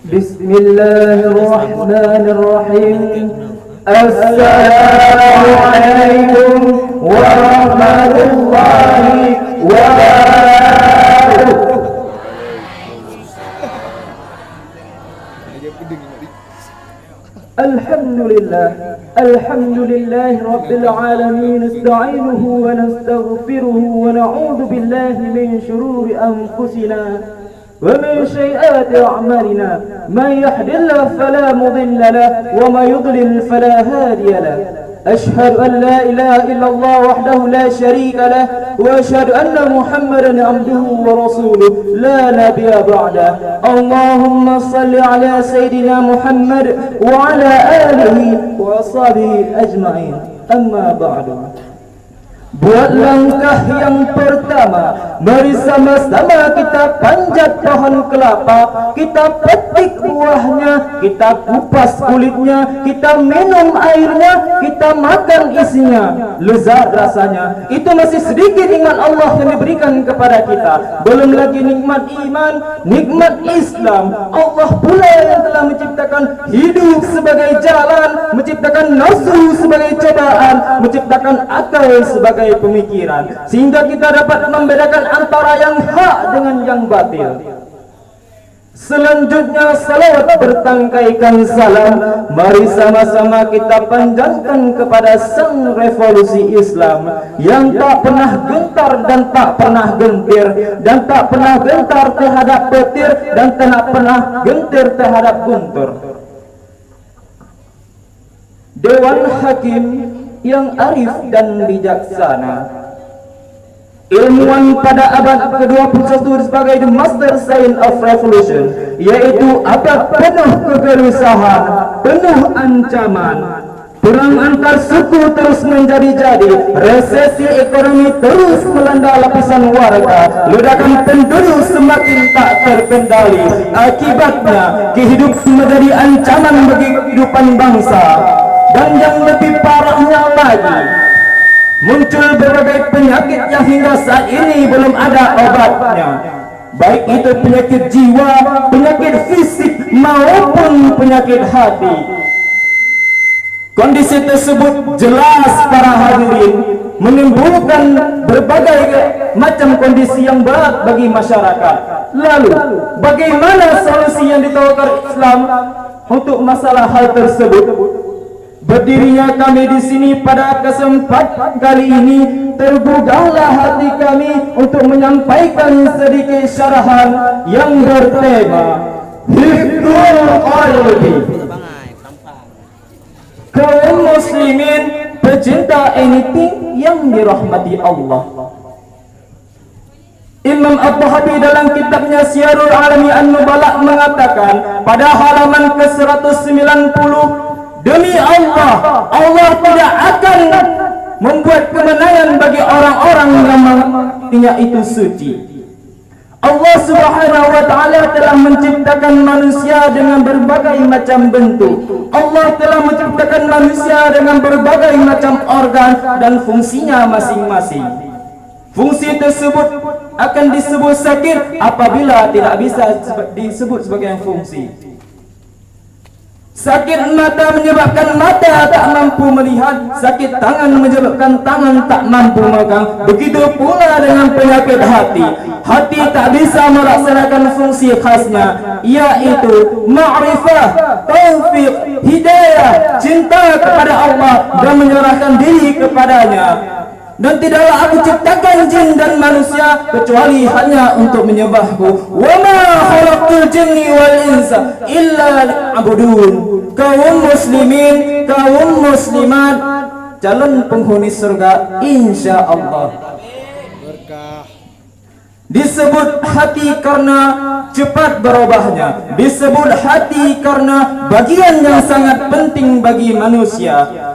Bismillahirrahmanirrahim. Assalamualaikum warahmatullahi wabarakatuh. Alhamdulillah rabbil alamin, nasta'inuhu wa nastaghfiruhu wa na'udzu billahi min shururi anfusina ومن سيئات أعمالنا من يهد الله فلا مضل له ومن يضلل فلا هادي له أشهد أن لا إله إلا الله وحده لا شريك له وأشهد أن محمدا عبده ورسوله لا نبي بعده اللهم صل على سيدنا محمد وعلى آله وأصحابه أجمعين أما بعد. Buat langkah yang pertama, mari sama-sama kita panjat pohon kelapa, kita petik buahnya, kita kupas kulitnya, kita minum airnya, kita makan isinya. Lezat rasanya. Itu masih sedikit nikmat Allah yang diberikan kepada kita. Belum lagi nikmat iman, nikmat Islam. Allah pula yang telah menciptakan hidup sebagai jalan, menciptakan nafsu sebagai cobaan, menciptakan akal sebagai pemikiran, sehingga kita dapat membedakan antara yang hak dengan yang batil. Selanjutnya salawat bertangkaikan salam, mari sama-sama kita panjatkan kepada sang revolusi Islam yang tak pernah gentar dan tak pernah gentir, dan tak pernah gentar terhadap petir, dan tak pernah gentir terhadap guntur. Dewan Hakim yang arif dan bijaksana, ilmuwan pada abad ke-21 sebagai the master science of revolution, yaitu abad penuh kegelisahan, penuh ancaman. Perang antar suku terus menjadi-jadi, resesi ekonomi terus melanda lapisan warga, ledakan penduduk semakin tak terkendali. Akibatnya kehidupan menjadi ancaman bagi kehidupan bangsa. Dan yang lebih parahnya lagi, muncul berbagai penyakit yang hingga saat ini belum ada obatnya. Baik itu penyakit jiwa, penyakit fisik maupun penyakit hati. Kondisi tersebut jelas para hadirin menimbulkan berbagai macam kondisi yang berat bagi masyarakat. Lalu, bagaimana solusi yang ditawarkan Islam untuk masalah hal tersebut? Berdirinya kami di sini pada kesempatan kali ini, tergugahlah hati kami untuk menyampaikan sedikit syarahan yang bertema Hifdzul Qalbi. Kaum muslimin pecinta anything yang dirahmati Allah. Imam At-Tahawi dalam kitabnya Syiarul Alami An-Nubala mengatakan pada halaman ke-190, demi Allah, Allah tidak akan membuat kemenangan bagi orang-orang yang mengakuinya itu suci. Allah Subhanahu wa taala telah menciptakan manusia dengan berbagai macam bentuk. Allah telah menciptakan manusia dengan berbagai macam organ dan fungsinya masing-masing. Fungsi tersebut akan disebut sakit apabila tidak bisa disebut sebagai fungsi. Sakit mata menyebabkan mata tak mampu melihat, sakit tangan menyebabkan tangan tak mampu memegang. Begitu pula dengan penyakit hati. Hati tak bisa melaksanakan fungsi khasnya, yaitu ma'rifah, taufik, hidayah, cinta kepada Allah dan menyerahkan diri kepadanya. Dan tidaklah aku ciptakan jin dan manusia kecuali hanya untuk menyembahku. Wa ma khalaqtul jinni wal insa illa liya'budun. Kaum muslimin, kaum muslimat, calon penghuni surga insyaallah. Disebut hati karena cepat berubahnya. Disebut hati karena bagian yang sangat penting bagi manusia.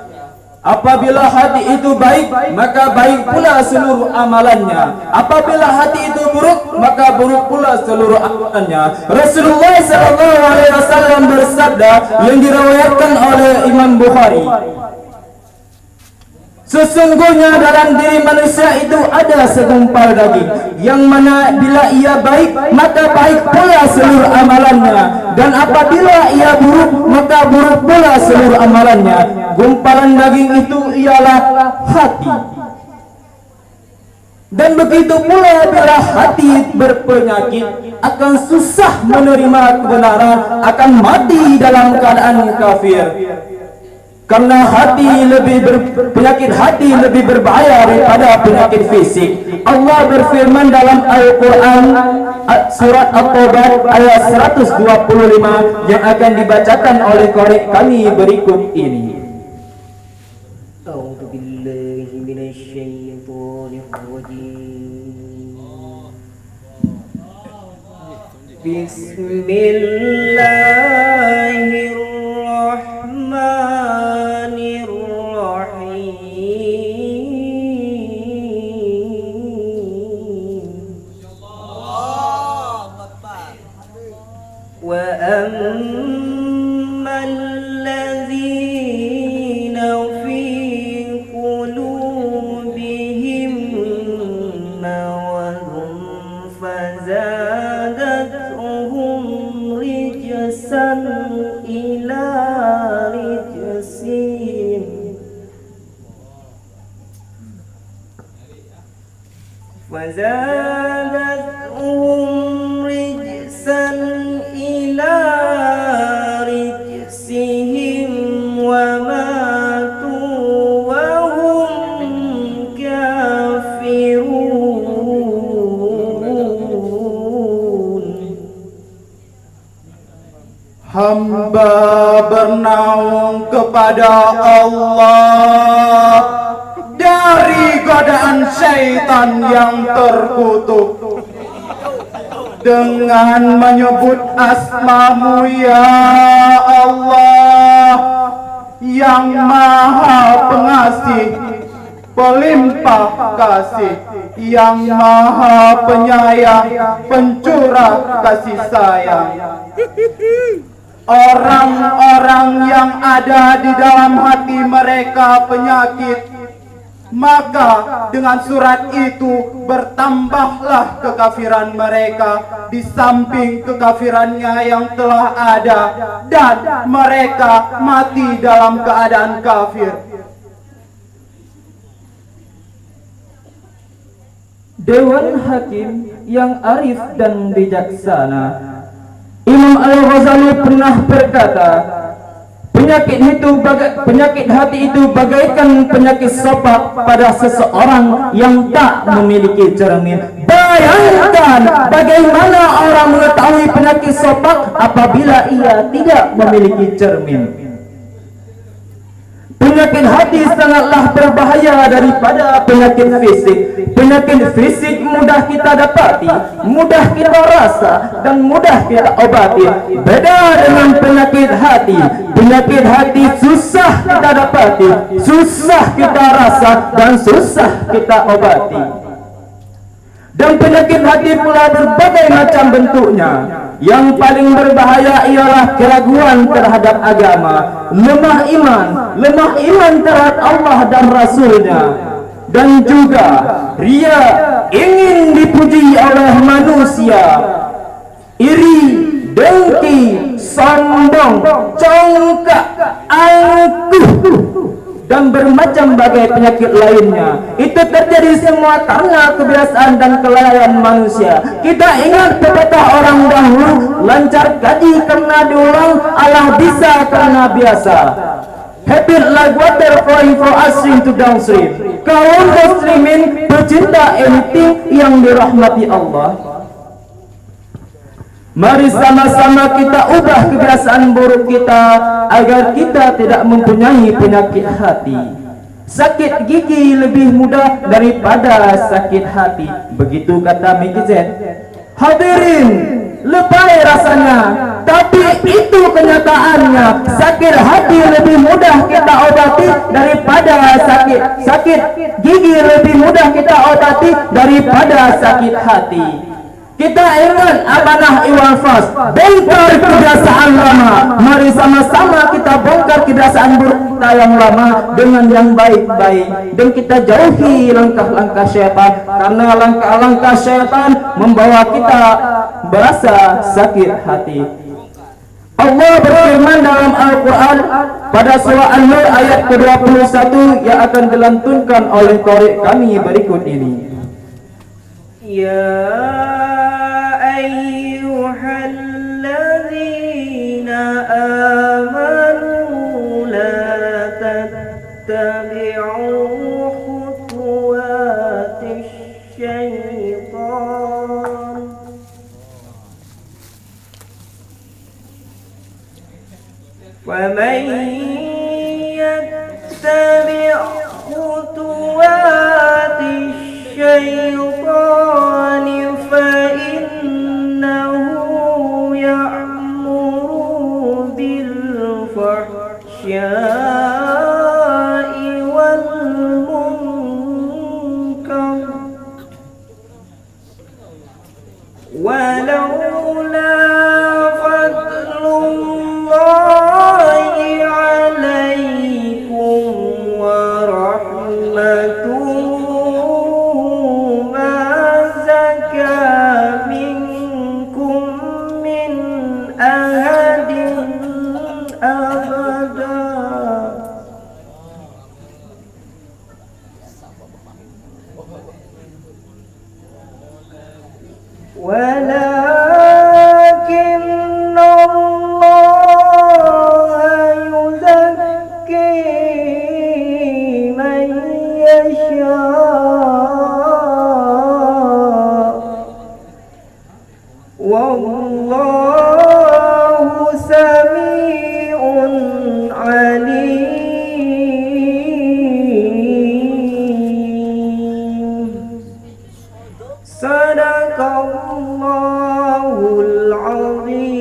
Apabila hati itu baik, maka baik pula seluruh amalannya. Apabila hati itu buruk, maka buruk pula seluruh amalannya. Rasulullah SAW bersabda yang diriwayatkan oleh Imam Bukhari, Sesungguhnya dalam diri manusia itu ada segumpal daging, yang mana bila ia baik maka baik pula seluruh amalannya, dan apabila ia buruk maka buruk pula seluruh amalannya. Gumpalan daging itu ialah hati. Dan begitu pula bila hati berpenyakit akan susah menerima kebenaran, akan mati dalam keadaan kafir. Karena penyakit hati lebih berbahaya daripada penyakit fisik. Allah berfirman dalam Al-Quran surat At-Taubah ayat 125 yang akan dibacakan oleh korek kami berikut ini. A'udzu billahi minasyaitonir rajim. وَأَمَّا الَّذِينَ فِي قُلُوبِهِم مَّرَضٌ فَزَادَتْهُمْ رِجْسًا إِلَى رِجْسِهِمْ وماتوا وهم كافرون. Hamba bernaung kepada Allah dari godaan syaitan yang terkutuk dengan menyebut asma-Mu ya Allah, yang maha pengasih pelimpah kasih, yang maha penyayang pencurah kasih sayang. Orang-orang yang ada di dalam hati mereka penyakit, maka dengan surat itu bertambahlah kekafiran mereka di samping kekafirannya yang telah ada, dan mereka mati dalam keadaan kafir. Dewan Hakim yang arif dan bijaksana, Imam Al-Ghazali pernah berkata, penyakit hati itu bagaikan penyakit sopak pada seseorang yang tak memiliki cermin. Bayangkan bagaimana orang mengetahui penyakit sopak apabila ia tidak memiliki cermin. Penyakit hati sangatlah berbahaya daripada penyakit fisik. Penyakit fisik mudah kita dapati, mudah kita rasa, dan mudah kita obati. Beda dengan penyakit hati. Penyakit hati susah kita dapati, susah kita rasa, dan susah kita obati. Dan penyakit hati pula berbagai macam bentuknya. Yang paling berbahaya ialah keraguan terhadap agama, lemah iman terhadap Allah dan Rasulnya, dan juga ria, ingin dipuji oleh manusia, iri, dengki, sombong, congkak, angkuh, dan bermacam bagai penyakit lainnya. Itu terjadi semua karena kebiasaan dan kelalaian manusia. Kita ingat pepatah orang dahulu, lancar gaji karena diulang, alah bisa karena biasa. Habit like water flowing from upstream to downstream. Kaum muslimin pecinta anything yang dirahmati Allah, mari sama-sama kita ubah kebiasaan buruk kita agar kita tidak mempunyai penyakit hati. Sakit gigi lebih mudah daripada sakit hati, begitu kata Mickey Z. Hadirin, lebay rasanya, tapi itu kenyataannya. Sakit hati lebih mudah kita obati daripada sakit gigi lebih mudah kita obati daripada sakit hati. Kita ingat amanah iwafas, bongkar kebiasaan lama. Mari sama-sama kita bongkar kebiasaan buruk kita yang lama dengan yang baik-baik, dan kita jauhi langkah-langkah syaitan, karena langkah-langkah syaitan membawa kita berasa sakit hati. Allah berfirman dalam Al-Quran pada surah An-Nur ayat ke-21 yang akan dilantunkan oleh Torik kami berikut ini. Ya ayyuhalladzina amanu la tattabi'u khutuwatis syaitan wa man yattabi' khutuwatis syaitan fa innahu ya'muru bil fahsya'i wal munkar walaula fadlullahi 'alaikum wa rahmatuhu walakin Allah yuzakki man yasha wallahu sami'un alim. Sadaqallahul azim.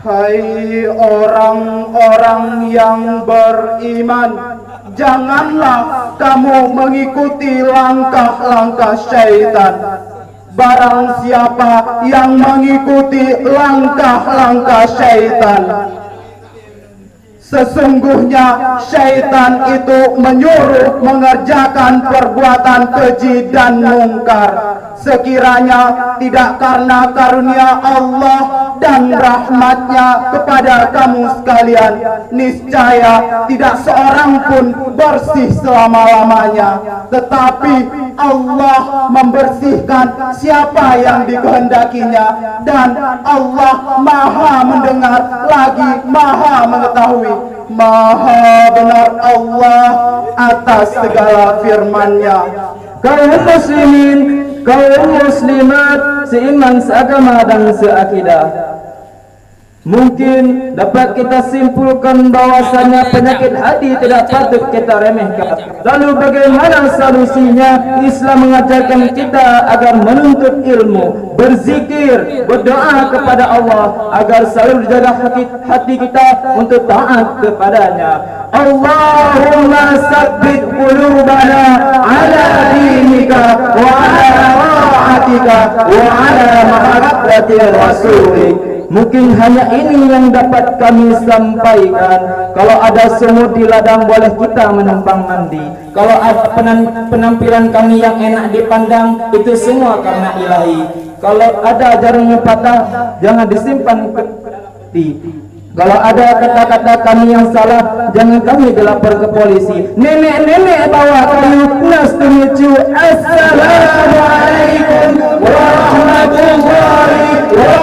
Hai orang-orang yang beriman, janganlah kamu mengikuti langkah-langkah syaitan. Barang siapa yang mengikuti langkah-langkah syaitan, sesungguhnya syaitan itu menyuruh mengerjakan perbuatan keji dan mungkar. Sekiranya tidak karena karunia Allah dan rahmatnya kepada kamu sekalian, niscaya tidak seorang pun bersih selama-lamanya. Tetapi Allah membersihkan siapa yang dikehendakinya, dan Allah maha mendengar lagi maha mengetahui. Maha benar Allah atas segala firman-Nya. Kaum muslimin, kaum muslimat, seiman, seagama dan seakidah, mungkin dapat kita simpulkan bahwasannya penyakit hati tidak patut kita remehkan. Lalu bagaimana solusinya? Islam mengajarkan kita agar menuntut ilmu, berzikir, berdoa kepada Allah agar selalu dijaga hati kita untuk taat kepadanya. Allahumma sabbit qulubana ala dinika wa ala ta'atika wa ala mahabbati rasulik. Mungkin hanya ini yang dapat kami sampaikan. Kalau ada semut di ladang, boleh kita menumpang mandi. Kalau ada penampilan kami yang enak dipandang, itu semua karena ilahi. Kalau ada jarum patah, jangan disimpan ke hati. Kalau ada kata-kata kami yang salah, jangan kami dilapor ke polisi. Nenek-nenek bawa kayu, nice to meet you. Assalamualaikum warahmatullahi wabarakatuh.